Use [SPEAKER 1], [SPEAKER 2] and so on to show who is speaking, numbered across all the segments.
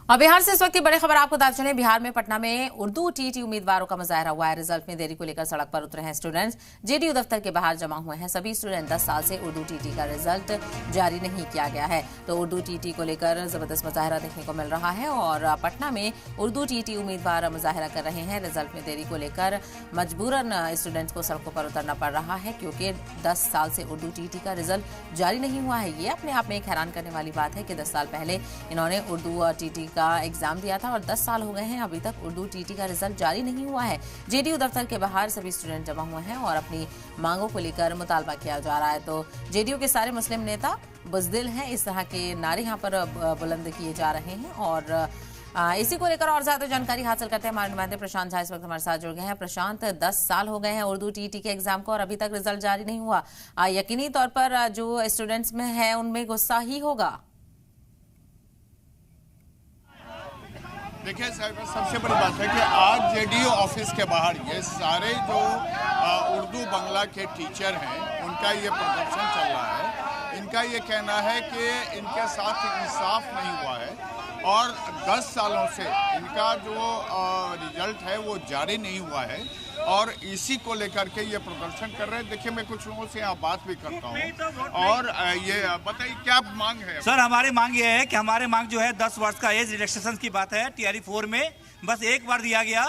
[SPEAKER 1] और बिहार से इस वक्त की बड़ी खबर आपको बता चले। बिहार में पटना में उर्दू टीटी उम्मीदवारों का मुजाहरा हुआ है। रिजल्ट में देरी को लेकर सड़क पर उतरे हैं स्टूडेंट्स। जेडीयू दफ्तर के बाहर जमा हुए हैं सभी स्टूडेंट। 10 साल से उर्दू टीटी का रिजल्ट जारी नहीं किया गया है, तो उर्दू टीटी को लेकर जबरदस्त मुजाहरा देखने को मिल रहा है और पटना में उर्दू टीटी उम्मीदवार मुजाहरा कर रहे हैं। रिजल्ट में देरी को लेकर मजबूरन स्टूडेंट्स को सड़कों पर उतरना पड़ रहा है, क्योंकि 10 साल से उर्दू टीटी का रिजल्ट जारी नहीं हुआ है। ये अपने आप में एक हैरान करने वाली बात है कि 10 साल पहले इन्होंने उर्दू टीटी का एग्जाम दिया था और 10 साल हो गए हैं, अभी तक उर्दू टीटी का रिजल्ट जारी नहीं हुआ है। जेडीयू दफ्तर के बाहर सभी स्टूडेंट जमा हुए हैं और अपनी मांगों को लेकर मुतालबा किया जा रहा है। तो जेडीयू के सारे मुस्लिम नेता बुज़दिल हैं, इस तरह के नारे यहाँ पर बुलंद किए जा रहे हैं और इसी को लेकर और ज्यादा जानकारी हासिल करते हैं। हमारे नुमाइंदे प्रशांत झा इस वक्त हमारे साथ जुड़ गए हैं। प्रशांत, 10 साल हो गए हैं उर्दू टीटी के एग्जाम को और अभी तक रिजल्ट जारी नहीं हुआ। यकीनी तौर पर जो स्टूडेंट्स में है उनमें गुस्सा ही होगा।
[SPEAKER 2] देखिए साहब, सबसे बड़ी बात है कि आज जेडीयू ऑफिस के बाहर ये सारे जो उर्दू बांग्ला के टीचर हैं उनका ये प्रदर्शन चल रहा है। इनका ये कहना है कि इनके साथ इंसाफ नहीं हुआ है और 10 सालों से इनका जो रिजल्ट है वो जारी नहीं हुआ है और इसी को लेकर के ये प्रदर्शन कर रहे हैं। देखिए, मैं कुछ लोगों से यहाँ बात भी करता हूँ और ये बताइए क्या मांग है?
[SPEAKER 3] सर, हमारी मांग ये है कि हमारे मांग जो है 10 वर्ष का एज रिलैक्सेशन की बात है। टीआरई 4 में बस एक बार दिया गया,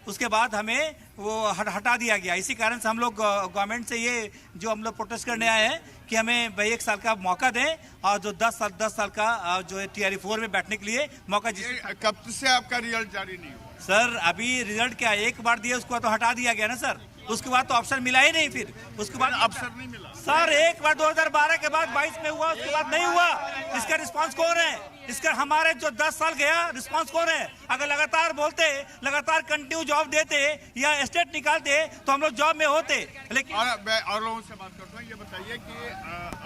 [SPEAKER 3] उसके बाद हमें वो हटा दिया गया। इसी कारण से हम लोग गवर्नमेंट से ये जो हम लोग प्रोटेस्ट करने आए हैं कि हमें भाई 1 साल का मौका दें और जो 10 साल का जो टीआरई 4 में बैठने के लिए मौका।
[SPEAKER 2] कब से आपका रिजल्ट जारी नहीं हुआ?
[SPEAKER 3] सर, अभी रिजल्ट क्या एक बार दिया, उसके बाद तो हटा दिया गया ना सर। उसके बाद तो ऑप्शन मिला ही नहीं, फिर उसके बाद
[SPEAKER 2] अवसर नहीं मिला
[SPEAKER 3] सर। एक बार 2012 के बाद 22 में हुआ, उसके बाद नहीं हुआ। इसका रिस्पांस कौन है? इसका हमारे जो 10 साल गया रिस्पांस कौन है? अगर लगातार बोलते, लगातार कंटिन्यू जॉब देते या स्टेट निकालते तो हम लोग जॉब में होते। लेकिन
[SPEAKER 2] और लोगों से बात करता हूँ, ये बताइए कि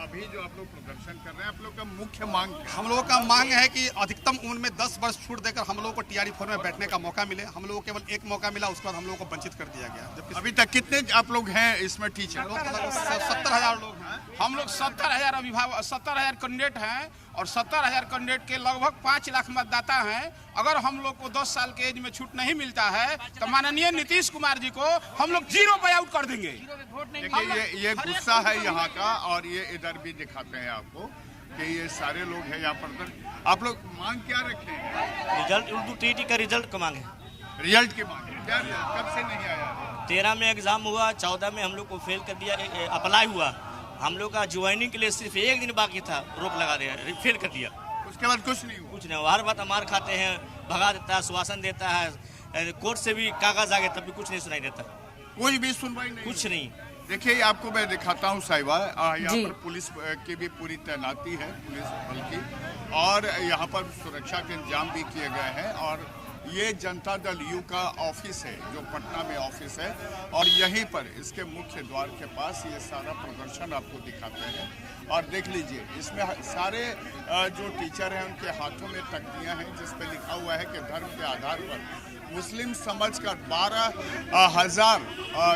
[SPEAKER 2] अभी जो आप लोग प्रदर्शन कर रहे हैं, आप लोग का मुख्य मांग?
[SPEAKER 4] हम लोगों का मांग है कि अधिकतम उम्र में 10 वर्ष छूट देकर हम लोगों को टीआरई 4 में बैठने का मौका मिले। हम लोगों को केवल एक मौका मिला, उसके बाद हम लोगों को वंचित कर दिया गया। जबकि
[SPEAKER 2] अभी तक कितने आप लोग हैं इसमें टीचर?
[SPEAKER 4] 70,000 लोग हैं।
[SPEAKER 5] हम लोग 70,000 अभिभावक, 70,000 कैंडिडेट हैं और 70,000 कैंडिडेट के लगभग 5 लाख मतदाता हैं। अगर हम लोग को 10 साल के एज में छूट नहीं मिलता है तो माननीय नीतीश कुमार जी को हम लोग 0 पे आउट कर देंगे।
[SPEAKER 2] देखिए, ये गुस्सा है यहाँ का और ये इधर भी दिखाते हैं आपको कि ये सारे लोग हैं यहाँ पर। आप लोग मांग क्या रखते हैं?
[SPEAKER 6] रिजल्ट, उर्दू टीटी का रिजल्ट का मांग है।
[SPEAKER 2] रिजल्ट की मांग क्या? कब से नहीं आया?
[SPEAKER 6] 13 में एग्जाम हुआ, 14 में हम लोग को फेल कर दिया, अप्लाई हुआ। हम लोग का ज्वाइनिंग के लिए सिर्फ 1 दिन बाकी था, रोक लगा दिया, फेल कर दिया।
[SPEAKER 2] उसके बाद कुछ नहीं हुआ?
[SPEAKER 6] कुछ नहीं, हर बात मार खाते हैं, भगा देता है, श्वासन देता है, कोर्ट से भी कागज आ गए तब भी कुछ नहीं सुनाई देता,
[SPEAKER 2] कोई भी सुनवाई नहीं,
[SPEAKER 6] कुछ नहीं।
[SPEAKER 2] देखिए, आपको मैं दिखाता हूँ साहिबा, यहाँ पर पुलिस की भी पूरी तैनाती है, पुलिस बल की, और यहाँ पर सुरक्षा के इंतजाम भी किए गए हैं। और ये जनता दल यू का ऑफिस है जो पटना में ऑफिस है और यहीं पर इसके मुख्य द्वार के पास ये सारा प्रदर्शन आपको दिखाते हैं। और देख लीजिए, इसमें सारे जो टीचर हैं उनके हाथों में तख्तियाँ हैं जिस पे लिखा हुआ है कि धर्म के आधार पर मुस्लिम समझकर 12,000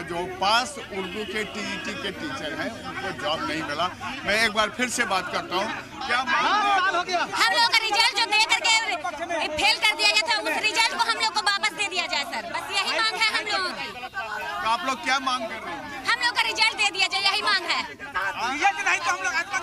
[SPEAKER 2] जो पास उर्दू के टीईटी के टीचर हैं उनको जॉब नहीं मिला। मैं एक बार फिर से बात करता हूँ, क्या
[SPEAKER 7] हम लोग का रिजल्ट जो दे करके फेल कर दिया गया था, उस रिजल्ट को हम लोग को वापस दे दिया जाए सर, बस यही मांग है हम लोगों की।
[SPEAKER 2] तो आप लोग क्या मांग कर रहे हैं?
[SPEAKER 7] हम लोग का रिजल्ट दे दिया जाए, यही मांग है।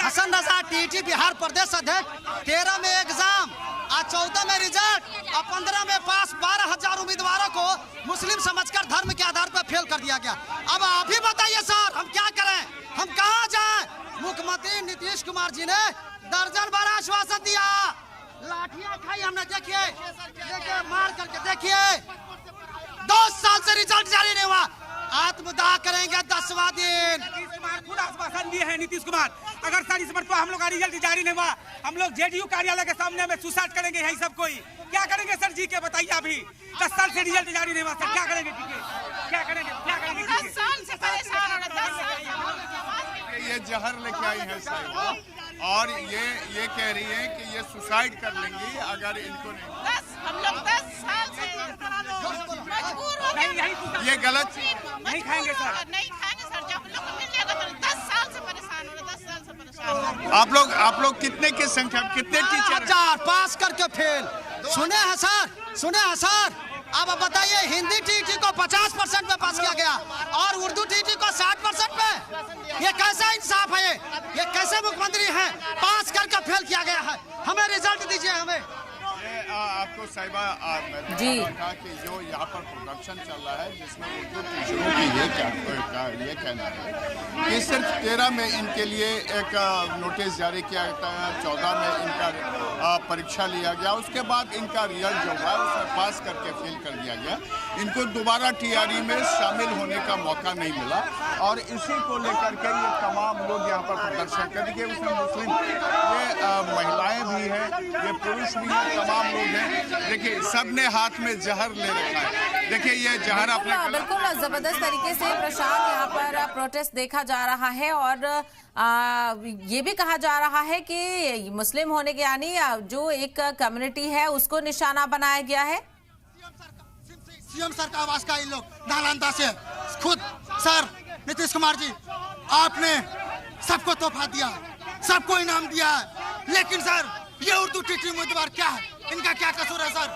[SPEAKER 8] हसन रजा टीटी बिहार प्रदेश अध्यक्ष। 13 में एग्जाम, आज 14 में रिजल्ट और 15 में पास। 12,000 उम्मीदवारों को मुस्लिम समझकर धर्म के आधार पर फेल कर दिया गया। अब आप ही बताइए सर, हम क्या करें, हम कहाँ जाएं? मुख्यमंत्री नीतीश कुमार जी ने दर्जन बार आश्वासन दिया, लाठियां खाई हमने, देखिए मार करके देखिए। 2 साल से रिजल्ट जारी नहीं हुआ, आत्मदाह करेंगे 10वां दिन।
[SPEAKER 5] खुद आश्वासन दिए हैं नीतीश कुमार, अगर सर इस बार तो हम लोग का रिजल्ट जारी नहीं हुआ, हम लोग जेडीयू कार्यालय के सामने में सुसाइड करेंगे। यही सब कोई क्या करेंगे सर जी के बताइए? अभी 10 साल से रिजल्ट जारी नहीं हुआ सर, क्या करेंगे? क्या करेंगे?
[SPEAKER 7] 10 साल से परेशान हो रहे, 10 साल
[SPEAKER 2] ये जहर लेके आई है साहिबा और ये कह रही है कि ये सुसाइड कर लेंगी अगर इनको नहीं।
[SPEAKER 7] हम लोग 10 साल से मजबूर हो गए।
[SPEAKER 2] ये गलत
[SPEAKER 5] नहीं खाएंगे सर,
[SPEAKER 7] नहीं खाएंगे सर, जब लोग मिल जाएगा तो 10 साल से परेशान हो रहे, 10 साल से परेशान हो रहे।
[SPEAKER 2] आप लोग कितने की संख्या, कितने टीचर?
[SPEAKER 8] 4 पास करके फेल, सुने हैं सर, अब बताइए हिंदी टीटी को 50% में पास किया गया और उर्दू टीटी को 60% में। ये कैसा इंसाफ है? ये कैसे मुख्यमंत्री हैं? पास करके फेल किया गया है। हमें रिजल्ट दीजिए हमें।
[SPEAKER 2] आपको साहिबा
[SPEAKER 1] जी
[SPEAKER 2] कहा कि जो यहाँ पर प्रोडक्शन चल रहा है जिसमें उर्दू टीचरों की ये कहना है कि सिर्फ 13 में इनके लिए एक नोटिस जारी किया गया था, 14 में इनका परीक्षा लिया गया, उसके बाद इनका रिजल्ट जो हुआ उसमें पास करके फेल कर दिया गया। इनको दोबारा टीआरई में शामिल होने का मौका नहीं मिला और इसी को लेकर के ये तमाम लोग यहाँ पर प्रदर्शन करेंगे। उसमें मुस्लिम ये महिलाएं भी हैं, ये पुरुष भी हैं, तमाम लोग हैं। देखिए सबने हाथ में जहर ले रखा है। देखिए ये जहर अपने
[SPEAKER 1] बिल्कुल जबरदस्त तरीके से प्रशांत यहाँ पर प्रोटेस्ट देखा जा रहा है और ये भी कहा जा रहा है कि मुस्लिम होने के यानी जो एक कम्युनिटी है उसको निशाना बनाया गया है।
[SPEAKER 8] सीएम सर का आवाज का इन लोग नालंदा से खुद सर नीतीश कुमार जी आपने सबको तोहफा दिया, सबको इनाम दिया है, लेकिन सर ये उर्दू टीटी उम्मीदवार क्या है? इनका क्या कसूर है सर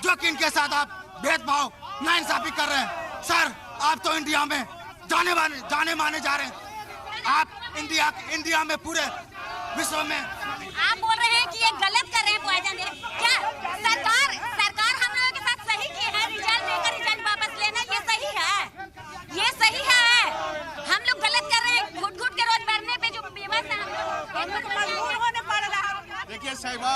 [SPEAKER 8] जो कि इनके साथ आप भेदभाव नाइंसाफी कर रहे हैं? सर आप तो इंडिया में जाने माने जा रहे हैं। आप इंडिया में पूरे विश्व में
[SPEAKER 7] आप बोल रहे हैं कि ये गलत कर रहे हैं पॉइजन दे। क्या सरकार हम लोगों के साथ सही की है? रिजल्ट देकर रिजल्ट वापस लेना ये सही है? ये सही है? हम लोग गलत कर रहे हैं। घुट के रोज मरने पे जो बेबस है हम लोग मजबूर होने पड़ रहा है।
[SPEAKER 2] देखिए साहिबा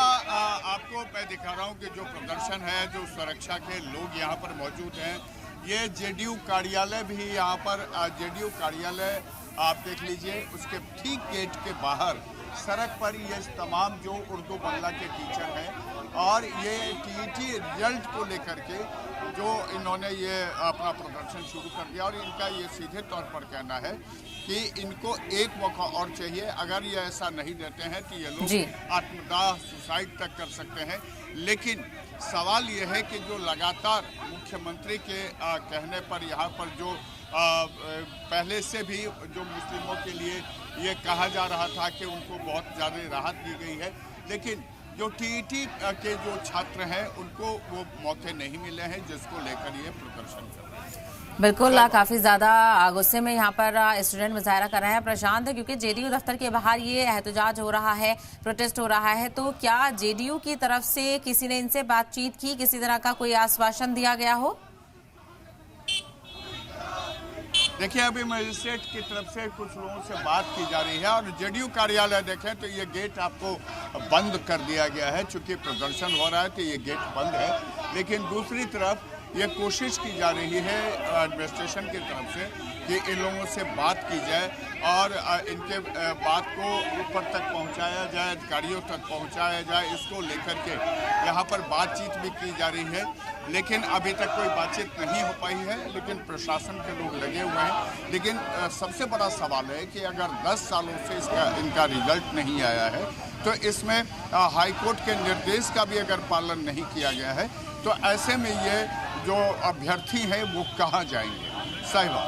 [SPEAKER 2] आपको मैं दिखा रहा हूँ कि जो प्रदर्शन है, जो सुरक्षा के लोग यहाँ पर मौजूद हैं, ये जेडीयू कार्यालय भी यहाँ पर जेडीयू कार्यालय आप देख लीजिए, उसके ठीक गेट के बाहर सड़क पर ये तमाम जो उर्दू बांग्ला के टीचर हैं और ये टीईटी रिजल्ट को लेकर के जो इन्होंने ये अपना प्रदर्शन शुरू कर दिया और इनका ये सीधे तौर पर कहना है कि इनको एक मौका और चाहिए। अगर ये ऐसा नहीं देते हैं तो ये लोग आत्मदाह सुसाइड तक कर सकते हैं। लेकिन सवाल ये है कि जो लगातार मुख्यमंत्री के कहने पर यहाँ पर जो पहले से भी जो मुस्लिमों के लिए ये कहा जा रहा था कि उनको बहुत ज़्यादा राहत दी गई है, लेकिन जो टीईटी के जो छात्र हैं उनको वो मौके नहीं मिले हैं जिसको लेकर ये प्रदर्शन कर रहे हैं।
[SPEAKER 1] बिल्कुल काफी ज्यादा गुस्से में यहाँ पर स्टूडेंट मुजाहरा कर रहे हैं प्रशांत, क्योंकि जेडीयू दफ्तर के बाहर ये एहतजाज हो रहा है, प्रोटेस्ट हो रहा है। तो क्या जेडीयू की तरफ से किसी ने इनसे बातचीत की, किसी तरह का कोई आश्वासन दिया गया हो?
[SPEAKER 2] देखिए अभी मजिस्ट्रेट की तरफ से कुछ लोगों से बात की जा रही है और जेडीयू कार्यालय देखें तो ये गेट आपको बंद कर दिया गया है। चूंकि प्रदर्शन हो रहा है तो ये गेट बंद है, लेकिन दूसरी तरफ ये कोशिश की जा रही है एडमिनिस्ट्रेशन की तरफ से कि इन लोगों से बात की जाए और इनके बात को ऊपर तक पहुंचाया जाए, अधिकारियों तक पहुंचाया जाए। इसको लेकर के यहाँ पर बातचीत भी की जा रही है, लेकिन अभी तक कोई बातचीत नहीं हो पाई है। लेकिन प्रशासन के लोग लगे हुए हैं। लेकिन सबसे बड़ा सवाल है कि अगर 10 सालों से इनका रिजल्ट नहीं आया है तो इसमें हाईकोर्ट के निर्देश का भी अगर पालन नहीं किया गया है तो ऐसे में ये जो अभ्यर्थी हैं वो कहाँ जाएंगे? साहिबा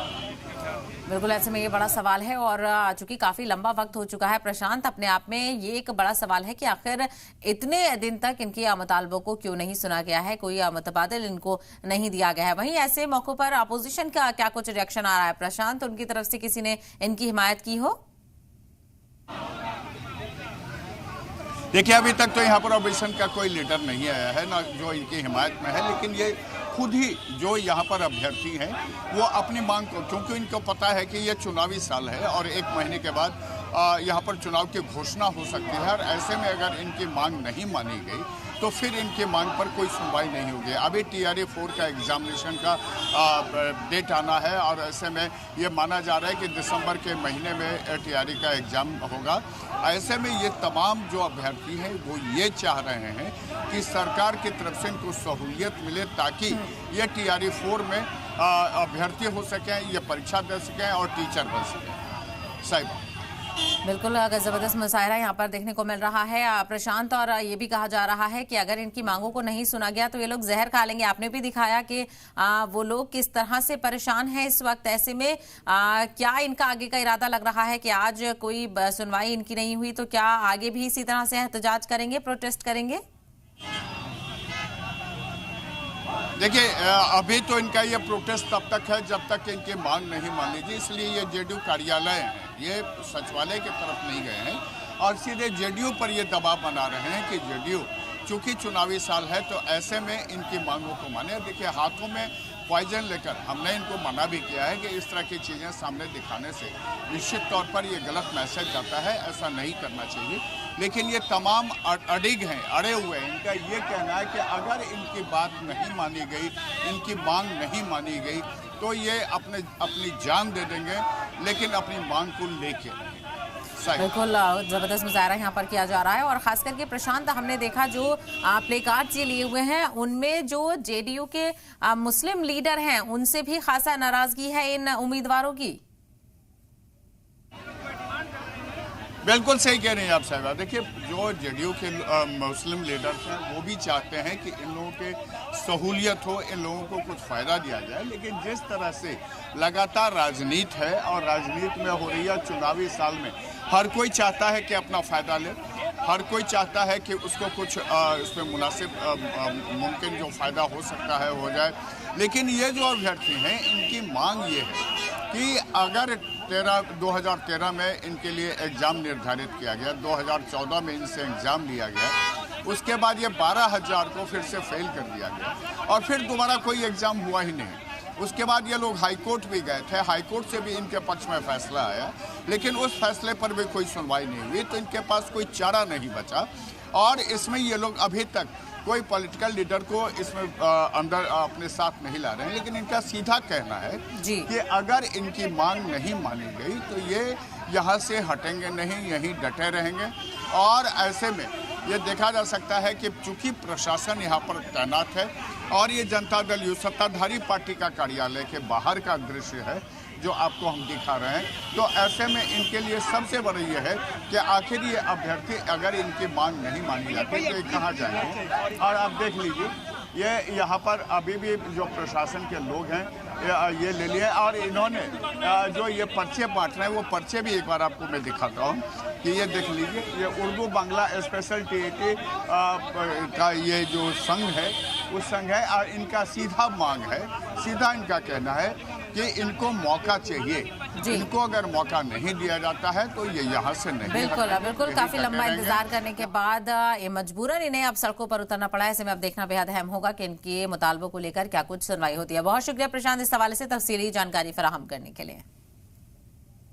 [SPEAKER 1] बिल्कुल ऐसे में ये बड़ा सवाल है और चूंकि काफी लंबा वक्त हो चुका है प्रशांत, अपने आप में ये एक बड़ा सवाल है कि आखिर इतने दिन तक इनके मुतालबों को क्यों नहीं सुना गया है, कोई मुतबादिल इनको नहीं दिया गया है। वहीं ऐसे मौकों पर अपोजिशन का क्या कुछ रिएक्शन आ रहा है प्रशांत? उनकी तरफ से किसी ने इनकी हिमायत की हो?
[SPEAKER 2] देखिए अभी तक तो यहाँ पर अपोजिशन का कोई लीडर नहीं आया है ना जो इनकी हिमायत में है, लेकिन ये खुद ही जो यहाँ पर अभ्यर्थी हैं वो अपनी मांग को, क्योंकि इनको पता है कि ये चुनावी साल है और 1 महीने के बाद यहाँ पर चुनाव की घोषणा हो सकती है और ऐसे में अगर इनकी मांग नहीं मानी गई तो फिर इनकी मांग पर कोई सुनवाई नहीं होगी। अभी TRE 4 का एग्जामिनेशन का डेट आना है और ऐसे में ये माना जा रहा है कि दिसंबर के महीने में TRE का एग्ज़ाम होगा। ऐसे में ये तमाम जो अभ्यर्थी हैं वो ये चाह रहे हैं कि सरकार की तरफ से इनको सहूलियत मिले ताकि ये TRE 4 में अभ्यर्थी हो सकें, ये परीक्षा दे सकें और टीचर बन सकें। साहिबा
[SPEAKER 1] बिल्कुल जबरदस्त मुशायरा यहाँ पर देखने को मिल रहा है प्रशांत, और ये भी कहा जा रहा है कि अगर इनकी मांगों को नहीं सुना गया तो ये लोग जहर खा लेंगे। आपने भी दिखाया कि वो लोग किस तरह से परेशान हैं इस वक्त। ऐसे में क्या इनका आगे का इरादा लग रहा है कि आज कोई सुनवाई इनकी नहीं हुई तो क्या आगे भी इसी तरह से एहतजाज करेंगे, प्रोटेस्ट करेंगे?
[SPEAKER 2] देखिए, अभी तो इनका ये प्रोटेस्ट तब तक है जब तक इनकी मांग नहीं मान लीजिए, इसलिए ये जेडीयू कार्यालय हैं, ये सचिवालय की तरफ नहीं गए हैं और सीधे जेडीयू पर ये दबाव बना रहे हैं कि जेडीयू चूंकि चुनावी साल है तो ऐसे में इनकी मांगों को माने। देखिए, हाथों में पॉइजन लेकर हमने इनको मना भी किया है कि इस तरह की चीज़ें सामने दिखाने से निश्चित तौर पर ये गलत मैसेज जाता है, ऐसा नहीं करना चाहिए। लेकिन ये तमाम अडिग हैं, अड़े हुए हैं। इनका ये कहना है कि अगर इनकी बात नहीं मानी गई, इनकी मांग नहीं मानी गई तो ये अपनी जान दे देंगे, लेकिन अपनी मांग को लेके।
[SPEAKER 1] बिल्कुल जबरदस्त मुजाहरा यहाँ पर किया जा रहा है और खास करके प्रशांत, हमने देखा जो प्ले कार्ड ये लिए हुए हैं उनमें जो जेडीयू के मुस्लिम लीडर हैं उनसे भी खासा नाराजगी है इन उम्मीदवारों की।
[SPEAKER 2] बिल्कुल सही कह रही हैं आप साहिबा। देखिए, जो जेडीयू के मुस्लिम लीडर्स हैं वो भी चाहते हैं कि इन लोगों के सहूलियत हो, इन लोगों को कुछ फ़ायदा दिया जाए, लेकिन जिस तरह से लगातार राजनीति है और राजनीति में हो रही है चुनावी साल में, हर कोई चाहता है कि अपना फ़ायदा ले, हर कोई चाहता है कि उसको कुछ इसमें मुनासिब मुमकिन जो फ़ायदा हो सकता है हो जाए। लेकिन ये जो अभ्यर्थी हैं इनकी मांग ये है कि अगर 2013 में इनके लिए एग्ज़ाम निर्धारित किया गया, 2014 में इनसे एग्ज़ाम लिया गया, उसके बाद ये 12,000 को फिर से फेल कर दिया गया और फिर दोबारा कोई एग्ज़ाम हुआ ही नहीं। उसके बाद ये लोग हाई कोर्ट भी गए थे, हाई कोर्ट से भी इनके पक्ष में फैसला आया, लेकिन उस फैसले पर भी कोई सुनवाई नहीं हुई, तो इनके पास कोई चारा नहीं बचा और इसमें ये लोग अभी तक कोई पॉलिटिकल लीडर को इसमें अंदर अपने साथ नहीं ला रहे हैं। लेकिन इनका सीधा कहना है कि अगर इनकी मांग नहीं मानी गई तो ये यहाँ से हटेंगे नहीं, यहीं डटे रहेंगे और ऐसे में ये देखा जा सकता है कि चूंकि प्रशासन यहाँ पर तैनात है और ये जनता दल यू सत्ताधारी पार्टी का कार्यालय के बाहर का दृश्य है जो आपको हम दिखा रहे हैं, तो ऐसे में इनके लिए सबसे बड़ी ये है कि आखिर ये अभ्यर्थी अगर इनकी मांग नहीं मानी जाती तो ये कहाँ जाएंगे। और आप देख लीजिए, ये यहाँ पर अभी भी जो प्रशासन के लोग हैं ये ले लिए और इन्होंने जो ये पर्चे बांट रहे हैं वो पर्चे भी एक बार आपको मैं दिखाता हूँ कि ये देख लीजिए, ये उर्दू बांग्ला स्पेशल टीटी का ये जो संघ है उस संघ है और इनका सीधा मांग है, सीधा इनका कहना है कि इनको मौका चाहिए। इनको अगर मौका नहीं दिया जाता है तो ये यहाँ से नहीं।
[SPEAKER 1] बिल्कुल काफी लंबा इंतजार करने के बाद ये मजबूरन इन्हें अब सड़कों पर उतरना पड़ा है। ऐसे में अब देखना बेहद अहम होगा कि इनके मुतालबों को लेकर क्या कुछ सुनवाई होती है। बहुत शुक्रिया प्रशांत इस हवाले से तफसीली जानकारी फराहम करने के लिए।